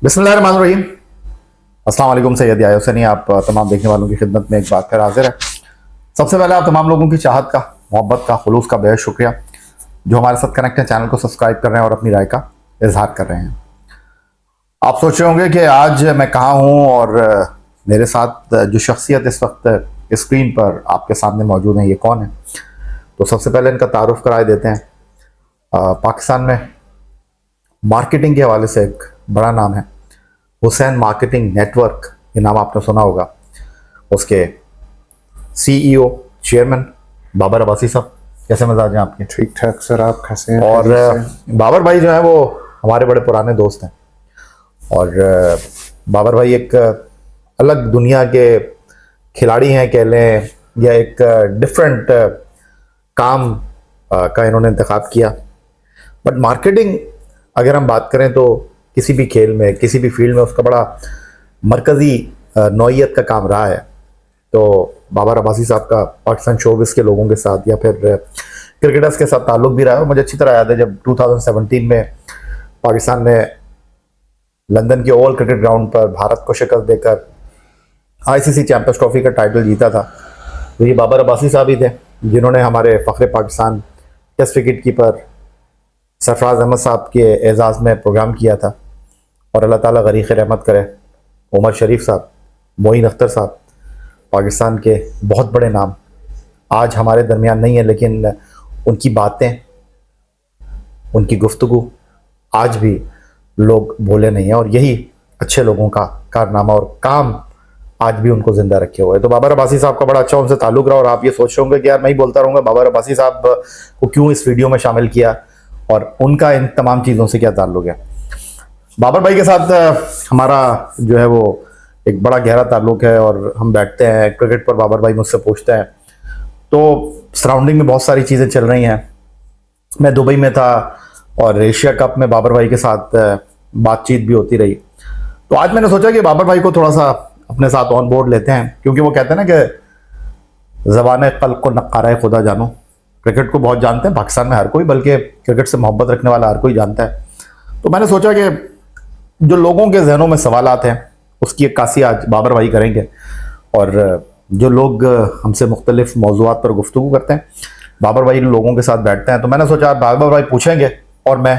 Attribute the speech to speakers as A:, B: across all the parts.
A: बिस्मिल्लाहिर्रहमानिर्रहीम। अस्सलाम वालेकुम। सैयद याहिया हुसैनी आप तमाम देखने वालों की खिदमत में एक बार फिर हाजिर है। सबसे पहले आप तमाम लोगों की चाहत का, मोहब्बत का, खुलूस का बेहद शुक्रिया जो हमारे साथ कनेक्ट है, चैनल को सब्सक्राइब कर रहे हैं और अपनी राय का इजहार कर रहे हैं। आप सोच रहे होंगे कि आज मैं कहाँ हूँ और मेरे साथ जो शख्सियत इस वक्त स्क्रीन पर आपके सामने मौजूद है ये कौन है। तो सबसे पहले इनका तारुफ कराए देते हैं। पाकिस्तान में मार्केटिंग के हवाले से एक बड़ा नाम है, हुसैन मार्केटिंग नेटवर्क, ये नाम आपने सुना होगा। उसके सीईओ चेयरमैन बाबर अब्बासी साहब, कैसे मिजाज हैं आपके?
B: ठीक ठाक सर, आप कैसे हैं?
A: और बाबर भाई जो है वो हमारे बड़े पुराने दोस्त हैं और बाबर भाई एक अलग दुनिया के खिलाड़ी हैं कह लें, या एक डिफरेंट काम का इन्होंने इंतखाब किया। बट मार्केटिंग अगर हम बात करें तो किसी भी खेल में, किसी भी फील्ड में उसका बड़ा मरकज़ी नौइयत का काम रहा है। तो बाबर अब्बासी साहब का पाकिस्तान शोबिस के लोगों के साथ या फिर क्रिकेटर्स के साथ ताल्लुक भी रहा है। मुझे अच्छी तरह याद है जब 2017 में पाकिस्तान ने लंदन के ओवल क्रिकेट ग्राउंड पर भारत को शिकस्त देकर आईसीसी चैंपियंस ट्रॉफी का टाइटल जीता था, तो ये बाबर अब्बासी साहब ही थे जिन्होंने हमारे फ़ख्र Pakistan test wicket keeper Sarfaraz Ahmed साहब के एजाज़ में प्रोग्राम किया था। और अल्लाह ताला गरीक़ रहमत करे, उमर शरीफ साहब, मोइन अख्तर साहब, पाकिस्तान के बहुत बड़े नाम आज हमारे दरमियान नहीं है, लेकिन उनकी बातें, उनकी गुफ्तगू आज भी लोग भूले नहीं हैं और यही अच्छे लोगों का कारनामा और काम आज भी उनको जिंदा रखे हुए। तो बाबर अब्बासी साहब का बड़ा अच्छा उनसे ताल्लुक रहा और आप ये सोच रहे होंगे कि यार मैं ही बोलता रहूँगा बाबर अब्बासी साहब को क्यों इस वीडियो में शामिल किया और उनका इन तमाम चीज़ों से क्या ताल्लुक है। बाबर भाई के साथ हमारा जो है वो एक बड़ा गहरा ताल्लुक है और हम बैठते हैं क्रिकेट पर, बाबर भाई मुझसे पूछते हैं। तो सराउंडिंग में बहुत सारी चीज़ें चल रही हैं। मैं दुबई में था और एशिया कप में बाबर भाई के साथ बातचीत भी होती रही। तो आज मैंने सोचा कि बाबर भाई को थोड़ा सा अपने साथ ऑन बोर्ड लेते हैं, क्योंकि वो कहते हैं ना कि ज़बान क़ल्ब को नक़ारा खुदा जानो। क्रिकेट को बहुत जानते हैं पाकिस्तान में हर कोई, बल्कि क्रिकेट से मोहब्बत रखने वाला हर कोई जानता है। तो मैंने सोचा कि जो लोगों के जहनों में सवालात हैं उसकी अक्कासी आज बाबर भाई करेंगे और जो लोग हमसे मुख्तलिफ मौज़ूआत पर गुफ्तगू करते हैं बाबर भाई लोगों के साथ बैठते हैं। तो मैंने सोचा बाबर भाई पूछेंगे और मैं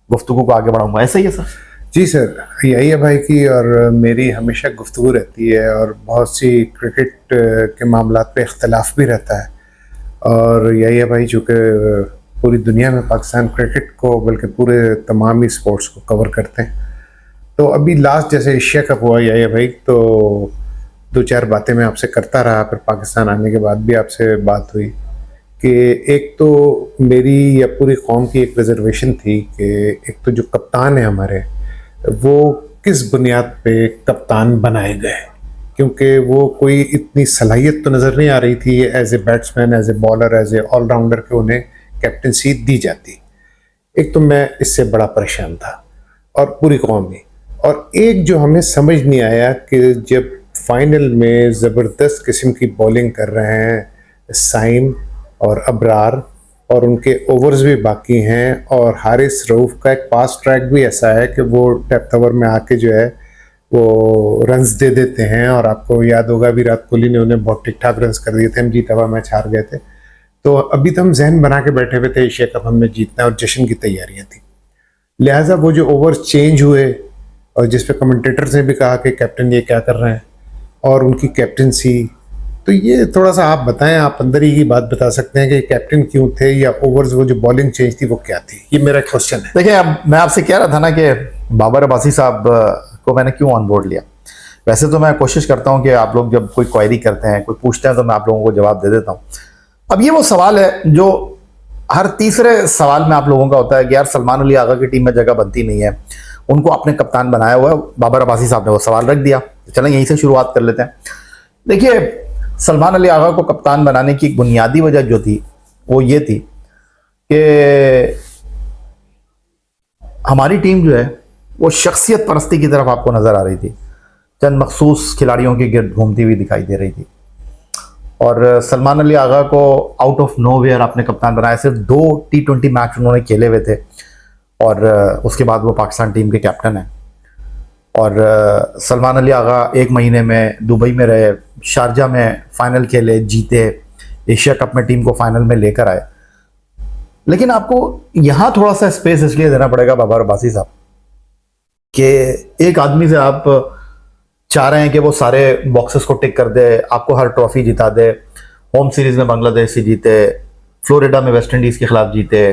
A: गुफ्तगू को आगे बढ़ाऊंगा। ऐसा ही है सर?
B: जी सर, यही है भाई की और मेरी हमेशा गुफ्तगू रहती है और बहुत सी क्रिकेट के मामलात पे इख्तलाफ भी रहता है। और यही है भाई, चूँकि पूरी दुनिया में पाकिस्तान क्रिकेट को बल्कि पूरे तमाम ही स्पोर्ट्स को कवर करते हैं। तो अभी लास्ट जैसे एशिया कप हुआ, यही है भाई, तो दो चार बातें मैं आपसे करता रहा, फिर पाकिस्तान आने के बाद भी आपसे बात हुई कि एक तो मेरी या पूरी कौम की एक रिजर्वेशन थी कि एक तो जो कप्तान है हमारे, वो किस बुनियाद पे कप्तान बनाए गए, क्योंकि वो कोई इतनी सलाहियत तो नज़र नहीं आ रही थी as a batsman, as a bowler, as a allrounder के उन्हें कैप्टनसी दी जाती। एक तो मैं इससे बड़ा परेशान था और पूरी कौम ही। और एक जो हमें समझ नहीं आया कि जब फाइनल में ज़बरदस्त किस्म की बॉलिंग कर रहे हैं साइम और अबरार और उनके ओवर्स भी बाकी हैं और हारिस रऊफ़ का एक पास ट्रैक भी ऐसा है कि वो डेप्थ ओवर में आके जो है वो रन्स दे देते हैं। और आपको याद होगा विराट कोहली ने उन्हें बहुत ठीक ठाक रन्स कर दिए थे, हम जीता हुआ मैच हार गए थे। तो अभी तो हम जहन बना के बैठे हुए थे एशिया कप हमने जीतना और जश्न की तैयारियां थी। लिहाजा वो जो ओवर्स चेंज हुए और जिस पे कमेंटेटर्स ने भी कहा कि कैप्टन ये क्या कर रहे हैं और उनकी कैप्टनसी, तो ये थोड़ा सा आप बताएं, आप अंदर ही की बात बता सकते हैं कि कैप्टन क्यों थे या ओवर्स वो जो बॉलिंग चेंज थी वो क्या थी? ये मेरा क्वेश्चन है।
A: देखिए, अब मैं आपसे कह रहा था ना कि बाबर अब्बासी साहब को मैंने क्यों ऑन बोर्ड लिया। वैसे तो मैं कोशिश करता हूँ कि आप लोग जब कोई क्वेरी करते हैं, कोई पूछते हैं, तो मैं आप लोगों को जवाब दे देता हूँ। अब ये वो सवाल है जो हर तीसरे सवाल में आप लोगों का होता है कि यार सलमान अली आगा की टीम में जगह बनती नहीं है, उनको अपने कप्तान बनाया हुआ है। बाबर अब्बासी साहब ने वो सवाल रख दिया। चलें यहीं से शुरुआत कर लेते हैं। देखिए, सलमान अली आगा को कप्तान बनाने की एक बुनियादी वजह जो थी वो ये थी कि हमारी टीम जो है वो शख्सियत परस्ती की तरफ आपको नज़र आ रही थी, चंद मखसूस खिलाड़ियों के गिर्द घूमती हुई दिखाई दे रही थी। और सलमान अली आगा को आउट ऑफ नोवेयर आपने कप्तान बनाया। सिर्फ 2 T20 मैच उन्होंने खेले हुए थे और उसके बाद वो पाकिस्तान टीम के कैप्टन हैं। और सलमान अली आगा 1 महीने में दुबई में रहे, शारजा में फाइनल खेले, जीते, एशिया कप में टीम को फाइनल में लेकर आए। लेकिन आपको यहाँ थोड़ा सा स्पेस इसलिए देना पड़ेगा बाबर अब्बासी साहब कि एक आदमी से आप चाह रहे हैं कि वो सारे बॉक्सेस को टिक कर दे, आपको हर ट्रॉफी जिता दे। होम सीरीज में बांग्लादेश से जीते, फ्लोरिडा में वेस्ट इंडीज के खिलाफ जीते,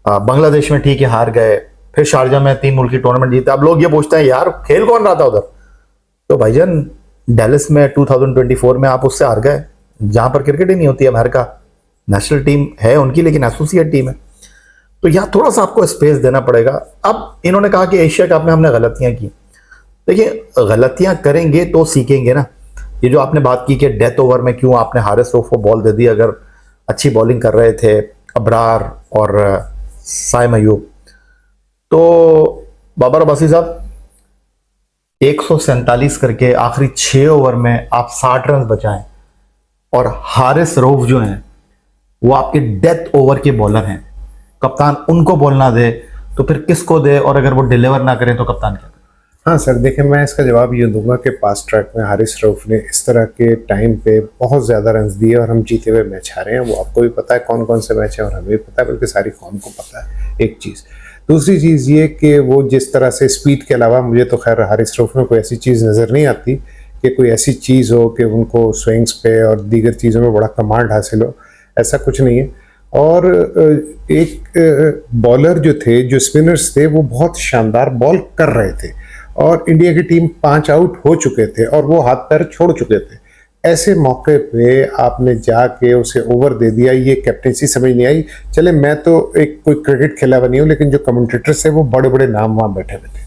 A: बांग्लादेश में ठीक है हार गए, फिर शारजा में 3 मुल्की टूर्नामेंट जीते। अब लोग ये पूछते हैं यार खेल कौन रहा था उधर? तो भाईजान डेलिस में 2024 में आप उससे हार गए, जहां पर क्रिकेट ही नहीं होती है। अमेरिका नेशनल टीम है उनकी, लेकिन एसोसिएट टीम है। तो यहाँ थोड़ा सा आपको स्पेस देना पड़ेगा। अब इन्होंने कहा कि एशिया कप में हमने गलतियां की। देखिए गलतियां करेंगे तो सीखेंगे ना। ये जो आपने बात की कि डेथ ओवर में क्यों आपने हारिस रऊफ को बॉल दे दी, अगर अच्छी बॉलिंग कर रहे थे अबरार और साइम अयूब। तो बाबर अब्बासी साहब 147 करके आखिरी 6 ओवर में आप 60 रन बचाएं, और हारिस रऊफ जो हैं वो आपके डेथ ओवर के बॉलर हैं। कप्तान उनको बॉल ना दे तो फिर किसको दे, और अगर वो डिलीवर ना करें तो कप्तान क्या करे?
B: हाँ सर, देखिए मैं इसका जवाब ये दूंगा कि पास्ट ट्रैक में हारिस रऊफ ने इस तरह के टाइम पे बहुत ज़्यादा रन दिए और हम जीते हुए मैच हारे हैं। वो आपको भी पता है कौन कौन से मैच हैं, और हमें भी पता है, बल्कि सारी कौम को पता है। एक चीज़। दूसरी चीज़ ये कि वो जिस तरह से स्पीड के अलावा मुझे तो खैर हारिस रऊफ में कोई ऐसी चीज़ नज़र नहीं आती कि कोई ऐसी चीज़ हो कि उनको स्विंग्स पे और दीगर चीज़ों में बड़ा कमांड हासिल हो, ऐसा कुछ नहीं है। और एक बॉलर जो थे, जो स्पिनर्स थे, वो बहुत शानदार बॉल कर रहे थे, और इंडिया की टीम 5 आउट हो चुके थे और वो हाथ पैर छोड़ चुके थे। ऐसे मौके पे आपने जाके उसे ओवर दे दिया, ये कैप्टेंसी समझ नहीं आई। चले मैं तो एक कोई क्रिकेट खेला बनी हूँ, लेकिन जो कमेंटेटर्स थे वो बड़े बड़े नाम वहाँ बैठे हुए थे,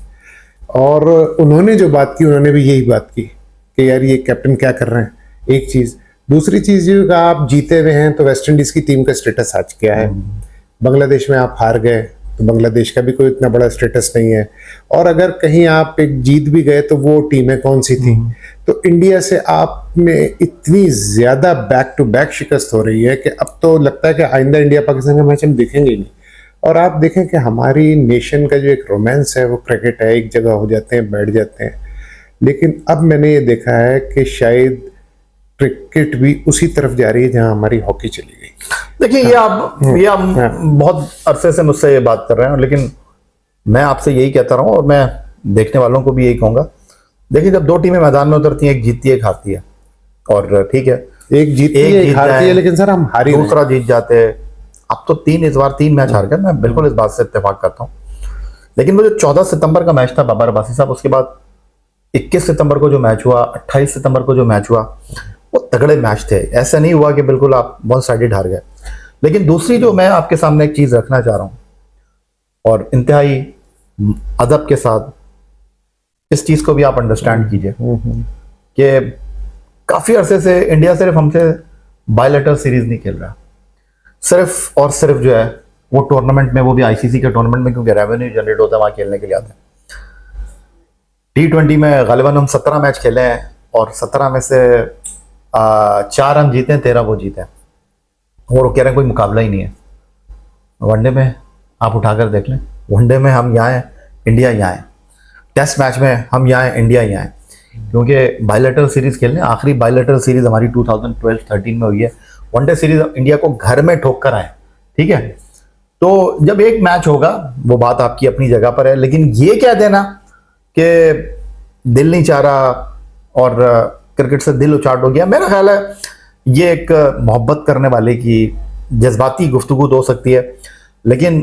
B: और उन्होंने जो बात की उन्होंने भी यही बात की कि यार ये कैप्टन क्या कर रहे हैं। एक चीज़। दूसरी चीज़ ये कि आप जीते हुए हैं तो वेस्ट इंडीज़ की टीम का स्टेटस आज क्या है। बांग्लादेश में आप हार गए तो बांग्लादेश का भी कोई इतना बड़ा स्टेटस नहीं है, और अगर कहीं आप एक जीत भी गए तो वो टीमें कौन सी थी। तो इंडिया से आप में इतनी ज़्यादा बैक टू बैक शिकस्त हो रही है कि अब तो लगता है कि आइंदा इंडिया पाकिस्तान का मैच हम देखेंगे ही नहीं। और आप देखें कि हमारी नेशन का जो एक रोमांस है वो क्रिकेट है, एक जगह हो जाते हैं, बैठ जाते हैं। लेकिन अब मैंने ये देखा है कि शायद क्रिकेट भी उसी तरफ जा रही है जहां हमारी हॉकी चली गई।
A: देखिए ये आप बहुत अरसे से मुझसे ये बात कर रहे हैं, लेकिन मैं आपसे यही कहता रहा हूँ और मैं देखने वालों को भी यही कहूंगा। देखिए जब 2 टीमें मैदान में उतरती हैं, एक जीतती है एक हारती है, और ठीक है
B: एक जीतती है एक हारती है, लेकिन सर हम हारी,
A: दूसरा जीत जाते हैं। अब तो इस बार 3 मैच हार गए, मैं बिल्कुल इस बात से इत्तेफाक करता हूँ। लेकिन वो जो 14 सितंबर का मैच था बाबर अब्बासी साहब, उसके बाद 21 सितंबर को जो मैच हुआ, 28 सितंबर को जो मैच हुआ, वो तगड़े मैच थे। ऐसा नहीं हुआ कि बिल्कुल आप बहुत साइडेड हार गए। लेकिन दूसरी जो मैं आपके सामने एक चीज रखना चाह रहा हूं, और इंतहाई अदब के साथ इस चीज को भी आप अंडरस्टैंड कीजिए कि काफी अरसे से इंडिया सिर्फ हमसे बायलैटरल सीरीज नहीं खेल रहा, सिर्फ और सिर्फ जो है वो टूर्नामेंट में, वो भी आईसीसी के टूर्नामेंट में, क्योंकि रेवेन्यू जनरेट होता है वहां खेलने के लिए आते हैं। T20 में गालिबन हम 17 मैच खेले हैं, और 17 में से 4 हम जीते हैं, 13 वो जीते हैं, और वो कह रहे हैं कोई मुकाबला ही नहीं है। वनडे में आप उठाकर देख लें, वनडे में हम यहाँ हैं, इंडिया यहाँ है। टेस्ट मैच में हम यहाँ हैं, इंडिया यहाँ है, क्योंकि बायलैटरल सीरीज खेलने, आखिरी बायलैटरल सीरीज हमारी 2012-13 में हुई है। वनडे सीरीज इंडिया को घर में ठोक कर आए, ठीक है। तो जब एक मैच होगा, वो बात आपकी अपनी जगह पर है, लेकिन ये कह देना कि दिल नहीं चाह रहा और क्रिकेट से दिल उचाट हो गया, मेरा ख्याल है ये एक मोहब्बत करने वाले की जज्बाती गुफ्तगू तो हो सकती है, लेकिन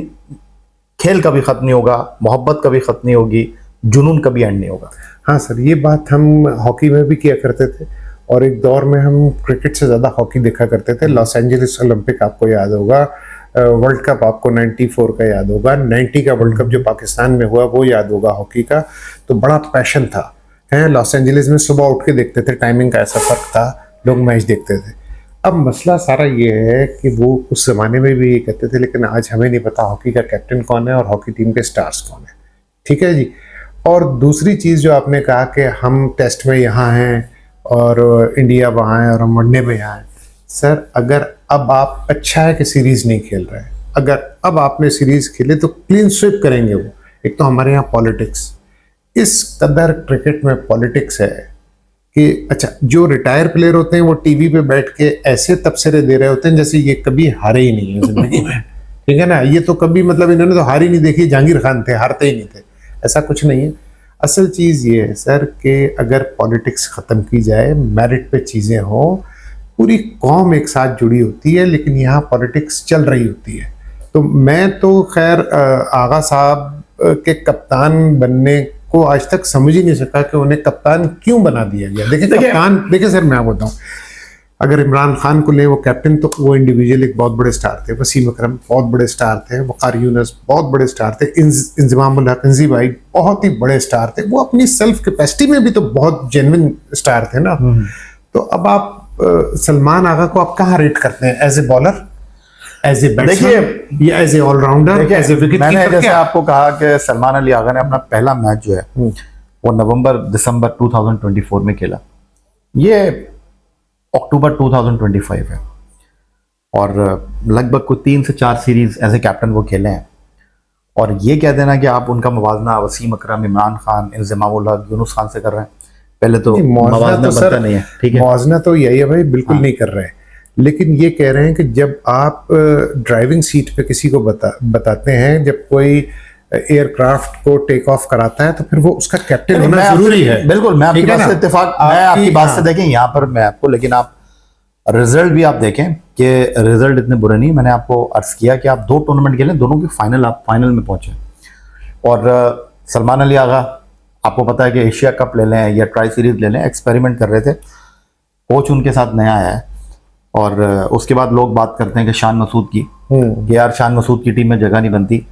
A: खेल कभी ख़त्म नहीं होगा, मोहब्बत कभी ख़त्म नहीं होगी, जुनून कभी एंड नहीं होगा।
B: हाँ सर, ये बात हम हॉकी में भी किया करते थे, और एक दौर में हम क्रिकेट से ज़्यादा हॉकी देखा करते थे। लॉस एंजलिस ओलंपिक आपको याद होगा, वर्ल्ड कप आपको 94 का याद होगा, 90 का वर्ल्ड कप जो पाकिस्तान में हुआ वो याद होगा हॉकी का। तो बड़ा पैशन था है, लॉस एंजलिस में सुबह उठ के देखते थे, टाइमिंग का ऐसा फ़र्क था, लोग मैच देखते थे। अब मसला सारा ये है कि वो उस ज़माने में भी ये कहते थे, लेकिन आज हमें नहीं पता हॉकी का कैप्टन कौन है और हॉकी टीम के स्टार्स कौन है, ठीक है जी। और दूसरी चीज़ जो आपने कहा कि हम टेस्ट में यहाँ हैं और इंडिया वहाँ है और हम वनडे में यहाँ हैं, सर अगर अब आप, अच्छा है कि सीरीज़ नहीं खेल रहे हैं, अगर अब आपने सीरीज़ खेले तो क्लीन स्वीप करेंगे वो। एक तो हमारे यहाँ पॉलिटिक्स किस कदर क्रिकेट में पॉलिटिक्स है कि अच्छा, जो रिटायर प्लेयर होते हैं वो टीवी पे बैठ के ऐसे तबसरे दे रहे होते हैं जैसे ये कभी हारे ही नहीं है जिंदगी में। ठीक है ना, ये तो कभी मतलब इन्होंने तो हार ही नहीं देखी, जहांगीर खान थे, हारते ही नहीं थे, ऐसा कुछ नहीं है। असल चीज़ ये है सर कि अगर पॉलिटिक्स ख़त्म की जाए, मेरिट पे चीज़ें हों, पूरी कौम एक साथ जुड़ी होती है, लेकिन यहाँ पॉलिटिक्स चल रही होती है। तो मैं तो खैर आगा साहब के कप्तान बनने को आज तक समझ ही नहीं सका कि उन्हें कप्तान क्यों बना दिया गया। देखिए कप्तान, देखिए सर मैं आपको बताऊँ, अगर इमरान खान को ले वो कैप्टन, तो वो इंडिविजुअल एक बहुत बड़े स्टार थे, वसीम अकरम बहुत बड़े स्टार थे, वक़ार यूनुस बहुत बड़े स्टार थे, इंज़मामुल हक इंज़ी भाई बहुत ही बड़े स्टार थे, वो अपनी सेल्फ कैपेसिटी में भी तो बहुत जेन्युइन स्टार थे ना। तो अब आप सलमान आगा को आप कहाँ रेट करते हैं? As a bowler, as a batsman, या as a allrounder, as a wicket
A: मैंने
B: कीपर?
A: जैसे आपको कहा कि सलमान अली आगा ने अपना पहला मैच जो है वो नवंबर-दिसंबर 2024 में खेला, ये अक्टूबर 2025 है, और लगभग कोई 3 से 4 सीरीज एज ए कैप्टन वो खेले हैं। और ये कह देना कि आप उनका मुवाजना वसीम अकरम, इमरान खान, इंज़मामुल हक, यूनुस खान से कर रहे हैं, पहले तो मुवाजना
B: तो
A: बनता
B: सर
A: नहीं है। ठीक है,
B: मुवाजना तो यही है भाई, बिल्कुल नहीं कर रहे हैं, लेकिन ये कह रहे हैं कि जब आप ड्राइविंग सीट पे किसी को बताते हैं, जब कोई एयरक्राफ्ट को टेक ऑफ कराता है, तो फिर वो उसका कैप्टन होना जरूरी है।
A: बिल्कुल, मैं आपकी
B: ठीक है
A: बात से
B: ना?
A: इत्तेफाक, मैं आपकी बात से देखें यहाँ पर मैं आपको, लेकिन आप रिजल्ट भी आप देखें कि रिजल्ट इतने बुरे नहीं। मैंने आपको अर्ज किया कि आप 2 टूर्नामेंट खेलें, दोनों के फाइनल, आप फाइनल में पहुंचे। और सलमान अली आगा, आपको पता है कि एशिया कप ले लें या ट्राई सीरीज ले लें, एक्सपेरिमेंट कर रहे थे, कोच उनके साथ नया आया है, और उसके बाद लोग बात करते हैं कि शान मसूद की, कि यार शान मसूद की टीम में जगह नहीं बनती।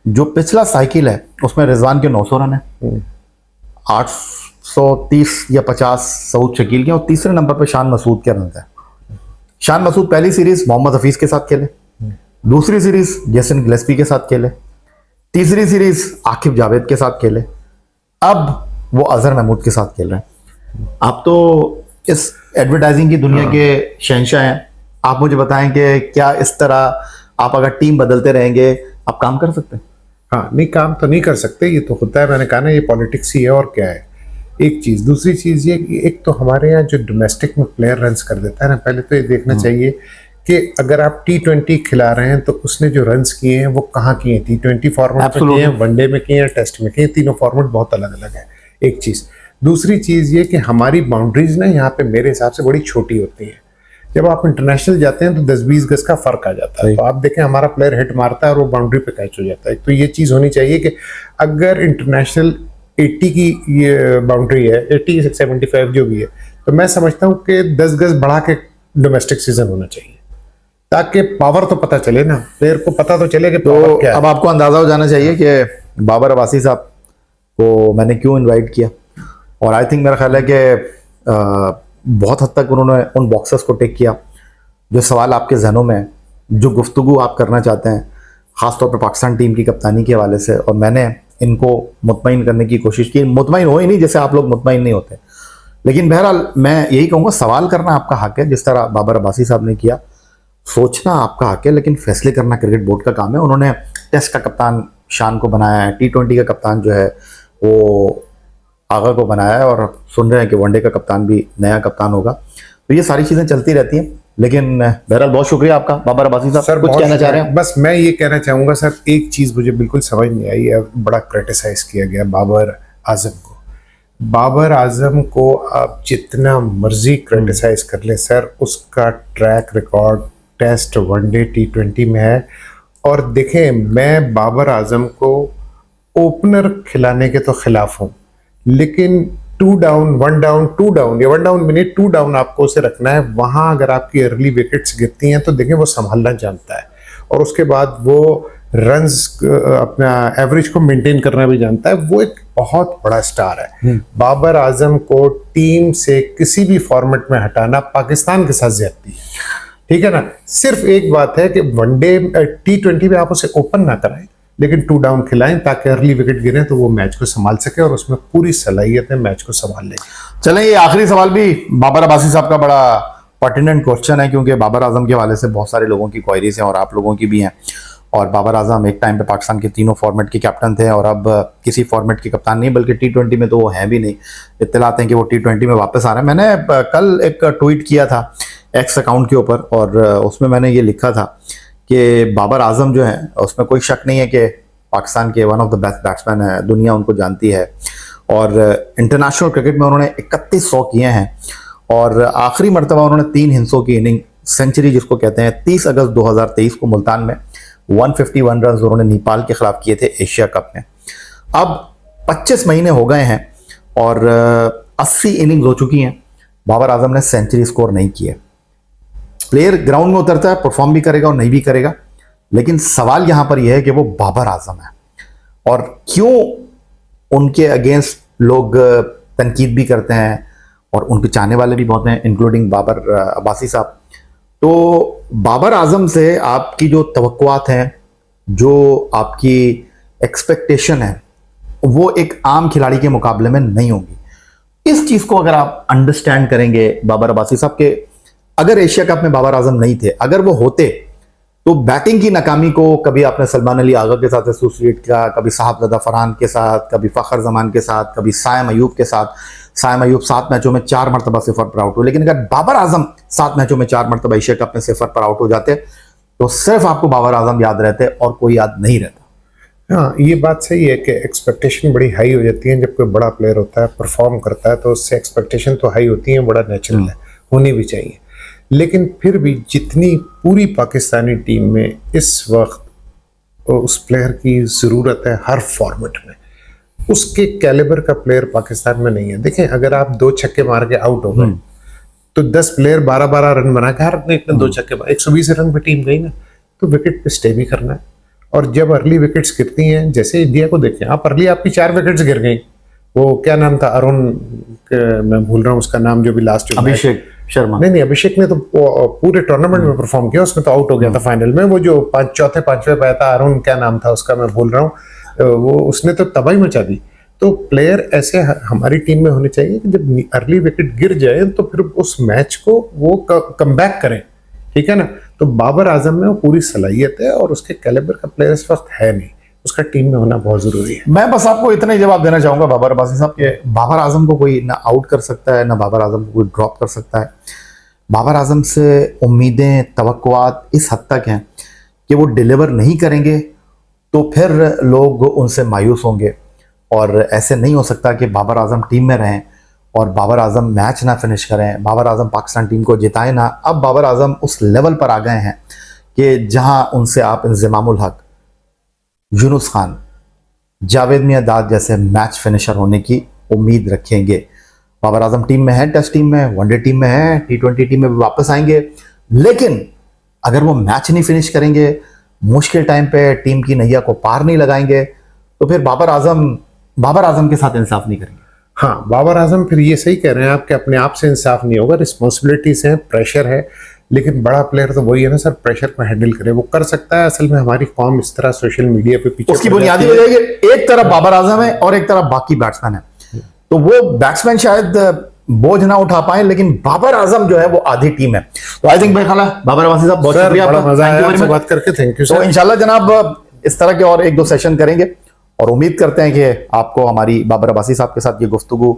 A: जो पिछला साइकिल है उसमें रिजवान के 900 रन है, 830 या 50 सऊद शकील के, और तीसरे नंबर पर शान मसूद के रन है। शान मसूद पहली सीरीज मोहम्मद हफीज के साथ खेले, दूसरी सीरीज जेसन गिलेस्पी के साथ खेले, तीसरी सीरीज आकिब जावेद के साथ खेले, अब वो अजहर महमूद के साथ खेल रहे हैं। आप तो इस एडवर्टाइजिंग की दुनिया के शहंशाह हैं, आप मुझे बताएं कि क्या इस तरह आप अगर टीम बदलते रहेंगे आप काम कर सकते हैं?
B: हाँ, नहीं काम तो नहीं कर सकते, ये तो होता है, मैंने कहा ना ये पॉलिटिक्स ही है और क्या है। एक चीज़, दूसरी चीज़ ये कि एक तो हमारे यहाँ जो डोमेस्टिक में प्लेयर रन्स कर देता है ना, पहले तो ये देखना चाहिए कि अगर आप T20 खिला रहे हैं तो उसने जो रन्स किए हैं वो कहाँ किए हैं, T20 फॉर्मेट में किए हैं, वनडे में किए हैं, टेस्ट में किए हैं, तीनों फॉर्मेट बहुत अलग अलग है, एक चीज़। दूसरी चीज़ ये कि हमारी बाउंड्रीज ना यहाँ पे मेरे हिसाब से बड़ी छोटी होती हैं। जब आप इंटरनेशनल जाते हैं तो 10-20 गज का फर्क आ जाता है, तो आप देखें हमारा प्लेयर हिट मारता है और वो बाउंड्री पे कैच हो जाता है। तो ये चीज़ होनी चाहिए कि अगर इंटरनेशनल 80 की ये बाउंड्री है, 80-75 जो भी है, तो मैं समझता हूँ कि 10 गज बढ़ा के डोमेस्टिक सीजन होना चाहिए, ताकि पावर तो पता चले ना, प्लेयर को पता तो चले कि पावर क्या है।
A: अब आपको अंदाजा हो जाना चाहिए कि बाबर अब्बासी साहब को मैंने क्यों इनवाइट किया, और आई थिंक मेरा ख्याल है कि बहुत हद तक उन्होंने उन बॉक्सर्स को टेक किया जो सवाल आपके जहनों में है, जो गुफ्तगू आप करना चाहते हैं, ख़ासतौर पर पाकिस्तान टीम की कप्तानी के हवाले से, और मैंने इनको मुतमईन करने की कोशिश की। मुतमईन हो ही नहीं, जैसे आप लोग मुतमईन नहीं होते, लेकिन बहरहाल मैं यही कहूँगा, सवाल करना आपका हक है, जिस तरह बाबर अब्बासी साहब ने किया, सोचना आपका हक है, लेकिन फैसले करना क्रिकेट बोर्ड का काम है। उन्होंने टेस्ट का कप्तान शान को बनाया है, T20 का कप्तान जो है वो आगा को बनाया है, और सुन रहे हैं कि वनडे का कप्तान भी नया कप्तान होगा। तो ये सारी चीज़ें चलती रहती हैं, लेकिन बहरहाल बहुत शुक्रिया आपका बाबर अब्बासी साहब।
B: सर
A: कुछ कहना चाह रहे हैं?
B: बस मैं ये कहना चाहूँगा सर, एक चीज़ मुझे बिल्कुल समझ नहीं आई है, बड़ा क्रिटिसाइज किया गया बाबर आजम को। बाबर आजम को आप जितना मर्जी क्रिटिसाइज कर ले सर, उसका track record test, one day, T20 में है। और देखें, मैं बाबर आजम को ओपनर खिलाने के तो खिलाफ हूँ, लेकिन 2 डाउन 1 डाउन 2 डाउन या 1 डाउन में नहीं, 2 डाउन आपको उसे रखना है। वहाँ अगर आपकी अर्ली विकेट्स गिरती हैं तो देखें वो संभालना जानता है, और उसके बाद वो रन्स अपना एवरेज को मेंटेन करना भी जानता है। वो एक बहुत बड़ा स्टार है। बाबर आजम को टीम से किसी भी फॉर्मेट में हटाना पाकिस्तान के साथ ज्यादती है, ठीक है ना। सिर्फ एक बात है कि वनडे T20 में आप उसे ओपन ना कराएं, लेकिन 2 डाउन खिलाएं, ताकि अर्ली विकेट गिरे तो वो मैच को संभाल सके, और उसमें पूरी सलाहियत है मैच को संभाल ले।
A: चलें, ये आखिरी सवाल भी बाबर अब्बासी साहब का बड़ा पर्टिनेंट क्वेश्चन है, क्योंकि बाबर आजम के हवाले से बहुत सारे लोगों की क्वायरीज हैं और आप लोगों की भी हैं। और बाबर आजम एक टाइम पे पाकिस्तान के तीनों फॉर्मेट के कैप्टन थे और अब किसी फॉर्मेट के कप्तान नहीं, बल्कि टी20 में तो वो हैं भी नहीं। इत्तलात हैं कि वो टी20 में वापस आ रहे हैं। मैंने कल एक ट्वीट किया था एक्स अकाउंट के ऊपर और उसमें मैंने ये लिखा था कि बाबर आजम जो है, उसमें कोई शक नहीं है कि पाकिस्तान के one of the best batsman है, दुनिया उनको जानती है। और इंटरनेशनल क्रिकेट में उन्होंने 3100 किए हैं और आखिरी मरतबा उन्होंने 3 हिस्सों की इनिंग सेंचुरी जिसको कहते हैं 30 अगस्त 2023 को मुल्तान में 151 रन उन्होंने नेपाल के खिलाफ किए थे एशिया कप में। अब 25 महीने हो गए हैं और 80 इनिंग्स हो चुकी हैं, बाबर आजम ने सेंचुरी स्कोर नहीं की है। प्लेयर ग्राउंड में उतरता है, परफॉर्म भी करेगा और नहीं भी करेगा, लेकिन सवाल यहां पर यह है कि वो बाबर आजम है और क्यों उनके अगेंस्ट लोग तनकीद भी करते हैं और उनके चाहने वाले भी बहुत हैं, इंक्लूडिंग बाबर अब्बासी साहब। तो बाबर आजम से आपकी जो तवक्कुआत हैं, जो आपकी एक्सपेक्टेशन है, वो एक आम खिलाड़ी के मुकाबले में नहीं होंगी। इस चीज को अगर आप अंडरस्टैंड करेंगे बाबर अब्बासी साहब के, अगर एशिया कप में बाबर आजम नहीं थे, अगर वो होते तो बैटिंग की नाकामी को कभी आपने सलमान अली आगा के साथ एसोसिएट किया, कभी साहबजादा फरहान के साथ, कभी फखर जमान के साथ, कभी सायम अयूब के साथ। सायम अयूब 7 मैचों में 4 मरतबा सिफर पर आउट हुए, लेकिन अगर बाबर आजम 7 मैचों में 4 मरतबा एशिया कप में सिफर पर आउट हो जाते तो सिर्फ आपको बाबर आजम याद रहते और कोई याद नहीं रहता।
B: हाँ, ये बात सही है कि एक्सपेक्टेशन बड़ी हाई हो जाती है जब कोई बड़ा प्लेयर होता है, परफॉर्म करता है, तो उससे एक्सपेक्टेशन तो हाई होती है, बड़ा नेचुरल है, होनी भी चाहिए। लेकिन फिर भी जितनी पूरी पाकिस्तानी टीम में इस वक्त उस प्लेयर की ज़रूरत है हर फॉर्मेट में, उसके कैलिबर का प्लेयर पाकिस्तान में नहीं है। देखें, अगर आप 2 छक्के मार के आउट हो गए तो 10 प्लेयर 12-12 रन बना के, हर एक ने 2 छक्के, 120 रन पे टीम गई ना, तो विकेट पे स्टे भी करना है। और जब अर्ली विकेट्स गिरती हैं, जैसे इंडिया को देखें आप, अर्ली आपकी 4 विकेट्स गिर गई। वो क्या नाम था, अरुण, मैं भूल रहा हूँ उसका नाम, जो भी लास्ट
A: अभिषेक शर्मा,
B: नहीं, अभिषेक ने तो पूरे टूर्नामेंट में परफॉर्म किया, उसमें तो आउट हो गया था फाइनल में। वो जो चौथे पांचवे पे आया था, अरुण क्या नाम था उसका, मैं भूल रहा हूँ, वो उसने तो तबाही मचा दी। तो प्लेयर ऐसे हमारी टीम में होने चाहिए कि जब अर्ली विकेट गिर जाए तो फिर उस मैच को वो कम बैक करें, ठीक है ना। तो बाबर आजम में वो पूरी सलाहियत है और उसके कैलिबर का प्लेयर इस वक्त है नहीं, उसका टीम में होना बहुत जरूरी है।
A: मैं बस आपको इतना ही जवाब देना चाहूंगा बाबर अब्बासी साहब के, बाबर आजम को कोई ना आउट कर सकता है, ना बाबर आजम को कोई ड्रॉप कर सकता है। बाबर आजम से उम्मीदें, तवक्कुआत इस हद तक हैं कि वो डिलीवर नहीं करेंगे तो फिर लोग उनसे मायूस होंगे। और ऐसे नहीं हो सकता कि बाबर आजम टीम में रहें और बाबर आजम मैच ना फिनिश करें, बाबर आजम पाकिस्तान टीम को जिताएं ना। अब बाबर आजम उस लेवल पर आ गए हैं कि जहां उनसे आप इंज़मामुल हक, यूनुस खान, जावेद मियांदाद जैसे मैच फिनिशर होने की उम्मीद रखेंगे। बाबर आजम टीम में है, टेस्ट टीम में, वनडे टीम में है, टी20 टीम में भी वापस आएंगे, लेकिन अगर वो मैच नहीं फिनिश करेंगे, मुश्किल टाइम पे टीम की नैया को पार नहीं लगाएंगे, तो फिर बाबर आजम के साथ इंसाफ नहीं करेंगे।
B: हाँ, बाबर आजम फिर ये सही कह रहे हैं आप कि अपने आप से इंसाफ नहीं होगा, रिस्पॉन्सिबिलिटीज हैं, प्रेशर है। लेकिन बड़ा प्लेयर तो वही है ना सर, प्रेशर को हैंडल करे, वो कर सकता है। असल में हमारी कौम इस तरह सोशल मीडिया पे पीछे
A: उसकी बुनियादी वजह है कि एक तरफ बाबर आजम है और एक तरफ बाकी बैट्समैन है, तो वो बैट्समैन शायद बोझ ना उठा पाए, लेकिन बाबर आजम जो है वो आधी टीम है। तो आई थिंक भाई खाला बाबर अब्बासी साहब, बहुत शुक्रिया,
B: बड़ा मजा आया आपसे बात करके, थैंक यू
A: सर। तो इंशाल्लाह जनाब इस तरह के और 1-2 सेशन करेंगे और उम्मीद करते हैं कि आपको हमारी बाबर अब्बासी साहब के साथ ये गुफ्तगू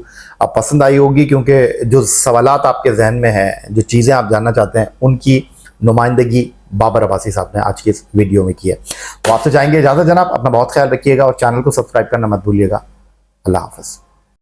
A: आप पसंद आई होगी, क्योंकि जो सवालात आपके जहन में हैं, जो चीज़ें आप जानना चाहते हैं, उनकी नुमाइंदगी बाबर अब्बासी साहब ने आज की इस वीडियो में की है। तो आपसे चाहेंगे इजाज़त जनाब, अपना बहुत ख्याल रखिएगा और चैनल को सब्सक्राइब करना मत भूलिएगा। अल्लाह हाफ़िज़।